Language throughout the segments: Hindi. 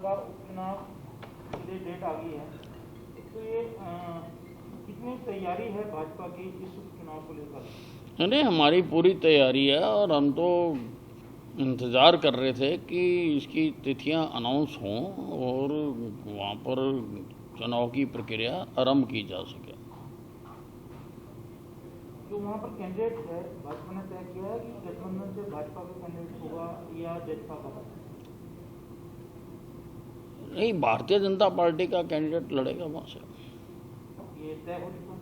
का उपचुनाव के लिए डेट आ गई है, तो ये कितनी तैयारी है भाजपा की इस उपचुनाव को लेकर? नहीं, हमारी पूरी तैयारी है और हम तो इंतज़ार कर रहे थे कि इसकी तिथियां अनाउंस हों और वहाँ पर चुनाव की प्रक्रिया आरंभ की जा सके। जो वहाँ पर कैंडिडेट है, भाजपा ने तय किया है कि गठबंधन से भाजपा का कैंडिडेट होगा या जदपा का? नहीं, भारतीय जनता पार्टी का कैंडिडेट लड़ेगा वहाँ से। ये तय हो चुका?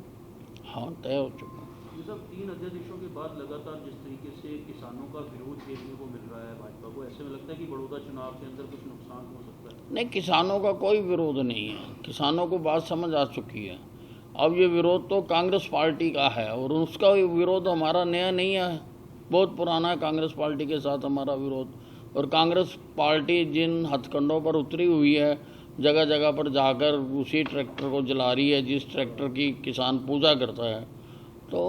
हाँ, तय हो चुका। ये सब 3 अध्यादेशों के बाद लगातार जिस तरीके से किसानों का विरोध देखने को मिल रहा है भाजपा को, ऐसे में लगता है कि बड़ौदा चुनाव के अंदर कुछ नुकसान हो सकता है? नहीं, किसानों का कोई विरोध नहीं है। किसानों को बात समझ आ चुकी है। अब ये विरोध तो कांग्रेस पार्टी का है और उसका विरोध हमारा नया नहीं है, बहुत पुराना है कांग्रेस पार्टी के साथ हमारा विरोध। और कांग्रेस पार्टी जिन हथकंडों पर उतरी हुई है, जगह जगह पर जाकर उसी ट्रैक्टर को जला रही है जिस ट्रैक्टर की किसान पूजा करता है, तो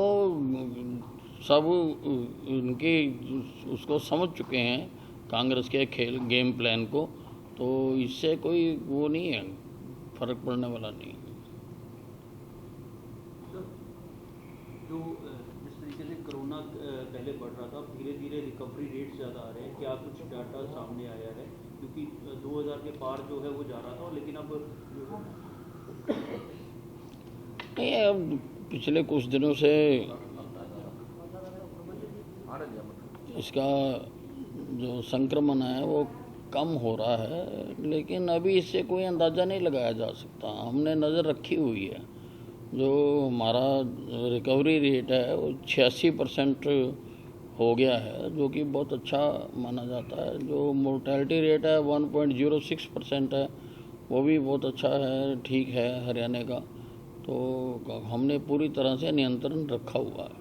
सब उनके उसको समझ चुके हैं कांग्रेस के खेल गेम प्लान को, तो इससे कोई वो नहीं है, फर्क पड़ने वाला नहीं है। जो जिस तरीके से कोरोना पहले बढ़ रहा था, अब धीरे धीरे रिकवरी रेट ज़्यादा आ रहे हैं, क्या कुछ डाटा सामने आया है? क्योंकि 2000 के पार जो है वो जा रहा था, लेकिन अब नहीं, अब पिछले कुछ दिनों से इसका जो संक्रमण है वो कम हो रहा है, लेकिन अभी इससे कोई अंदाज़ा नहीं लगाया जा सकता। हमने नज़र रखी हुई है, जो हमारा रिकवरी रेट है वो 86% हो गया है, जो कि बहुत अच्छा माना जाता है। जो मोर्टेलिटी रेट है 1.06% है, वो भी बहुत अच्छा है, ठीक है हरियाणा का। तो हमने पूरी तरह से नियंत्रण रखा हुआ है।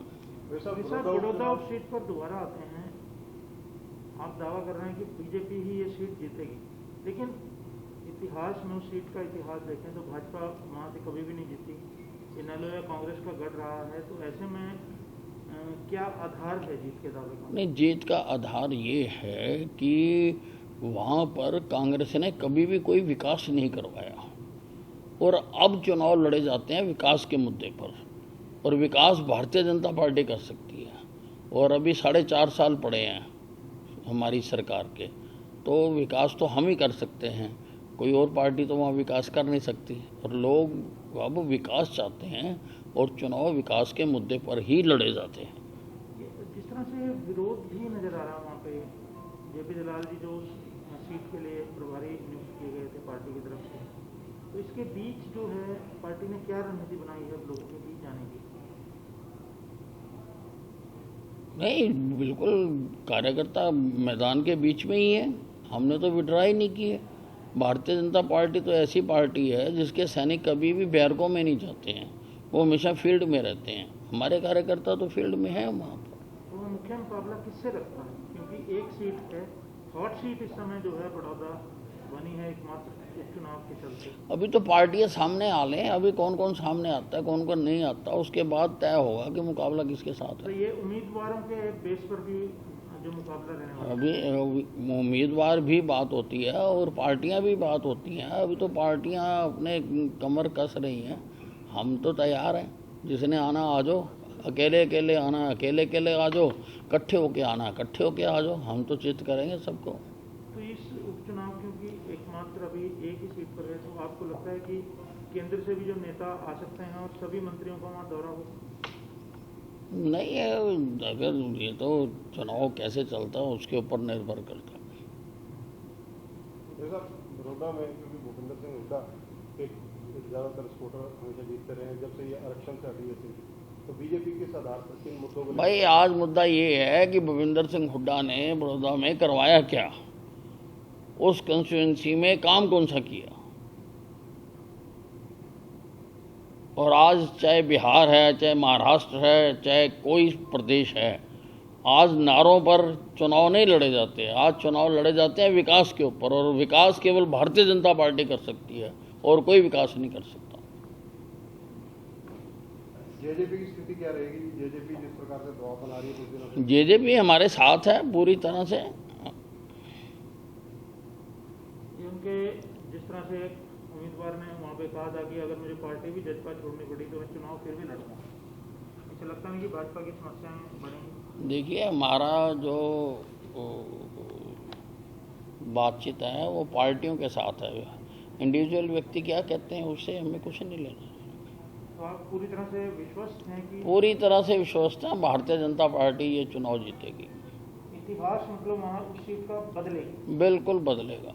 बड़ौदा सीट पर दोबारा आते हैं, आप दावा कर रहे हैं कि बीजेपी ही ये सीट जीतेगी, लेकिन इतिहास में उस सीट का इतिहास देखें तो भाजपा वहाँ से कभी भी नहीं जीती। इनेलो या कांग्रेस का गढ़ रहा है, तो ऐसे में क्या आधार है जीत के दावे का? नहीं, जीत का आधार ये है कि वहाँ पर कांग्रेस ने कभी भी कोई विकास नहीं करवाया और अब चुनाव लड़े जाते हैं विकास के मुद्दे पर, और विकास भारतीय जनता पार्टी कर सकती है। और अभी 4.5 साल पड़े हैं हमारी सरकार के, तो विकास तो हम ही कर सकते हैं, कोई और पार्टी तो वहाँ विकास कर नहीं सकती। और लोग अब विकास चाहते हैं और चुनाव विकास के मुद्दे पर ही लड़े जाते हैं। जिस तरह से विरोध भी नजर आ रहा है वहाँ पे, जेपी दलाल जी जो सीट के लिए प्रभारी नियुक्त किए गए थे पार्टी की तरफ से, तो इसके बीच जो है पार्टी ने क्या रणनीति बनाई है लोगों के बीच जाने की? नहीं, बिल्कुल कार्यकर्ता मैदान के बीच में ही है, हमने तो विड्रॉ ही नहीं की है। भारतीय जनता पार्टी तो ऐसी पार्टी है जिसके सैनिक कभी भी बैरकों में नहीं जाते हैं, वो हमेशा फील्ड में रहते हैं। हमारे कार्यकर्ता तो फील्ड में है वहाँ पर। तो मुख्य मुकाबला किससे रखता है, क्योंकि एक सीट है, हॉट सीट इस समय जो है बड़ौदा बनी है एकमात्र उपचुनाव के चलते। अभी तो पार्टियां सामने आ लें, अभी कौन कौन सामने आता है कौन कौन नहीं आता, उसके बाद तय होगा कि मुकाबला किसके साथ तो है। ये उम्मीदवारों के बेस पर भी जो मुकाबला रहने वाला है? अभी उम्मीदवार भी बात होती है और पार्टियां भी बात होती हैं। अभी तो पार्टियां अपने कमर कस रही हैं, हम तो तैयार हैं, जिसने आना आ जाओ, अकेले अकेले आना अकेले अकेले आ जाओ, इकट्ठे होके आना इकट्ठे होके आ जाओ, हम तो चित करेंगे सबको। तो इस उपचुनाव क्योंकि एकमात्र अभी एक ही सीट पर है, तो आपको लगता है कि केंद्र से भी जो नेता आ सकते हैं और सभी मंत्रियों का वहाँ दौरा हो? नहीं है, अगर ये तो चुनाव कैसे चलता है उसके ऊपर निर्भर करता है। जैसा बड़ौदा में क्योंकि भूपेंद्र सिंह हुड्डा एक ज़्यादातर सपोर्टर हमेशा जीतते रहे, जब से ये आरक्षण से हटी है तो बीजेपी किस आधार पर किन मुद्दों को? भाई, आज मुद्दा ये है कि भूपेंद्र सिंह हुड्डा ने बड़ौदा में करवाया क्या, उस कंस्टिट्यूंसी में काम कौन सा किया। और आज चाहे बिहार है, चाहे महाराष्ट्र है, चाहे कोई प्रदेश है, आज नारों पर चुनाव नहीं लड़े जाते, आज चुनाव लड़े जाते हैं विकास के ऊपर, और विकास केवल भारतीय जनता पार्टी कर सकती है और कोई विकास नहीं कर सकता। जेजेपी की स्थिति क्या रहेगी? जेजेपी जिस प्रकार से दबाव बना रही है कुछ दिनों से, जेजेपी हमारे साथ है पूरी तरह से। ये क्योंकि जिस तरह से एक उम्मीदवार ने वहाँ पे कहा था कि अगर मुझे पार्टी भी जजपा छोड़नी पड़ी तो मैं चुनाव फिर भी लड़ूंगा, इसे लगता नहीं कि भाजपा की समस्याएं बढ़ेंगी? देखिए, हमारा जो बातचीत है वो पार्टियों के साथ है। इंडिविजुअल व्यक्ति क्या कहते हैं उससे हमें कुछ नहीं लेना। तो आप पूरी तरह से विश्वस्त हैं कि पूरी तरह से विश्वस्त है भारतीय जनता पार्टी ये चुनाव जीतेगी। इतिहास मतलब वहाँ उस सीट का बदलेगी? बिल्कुल बदलेगा।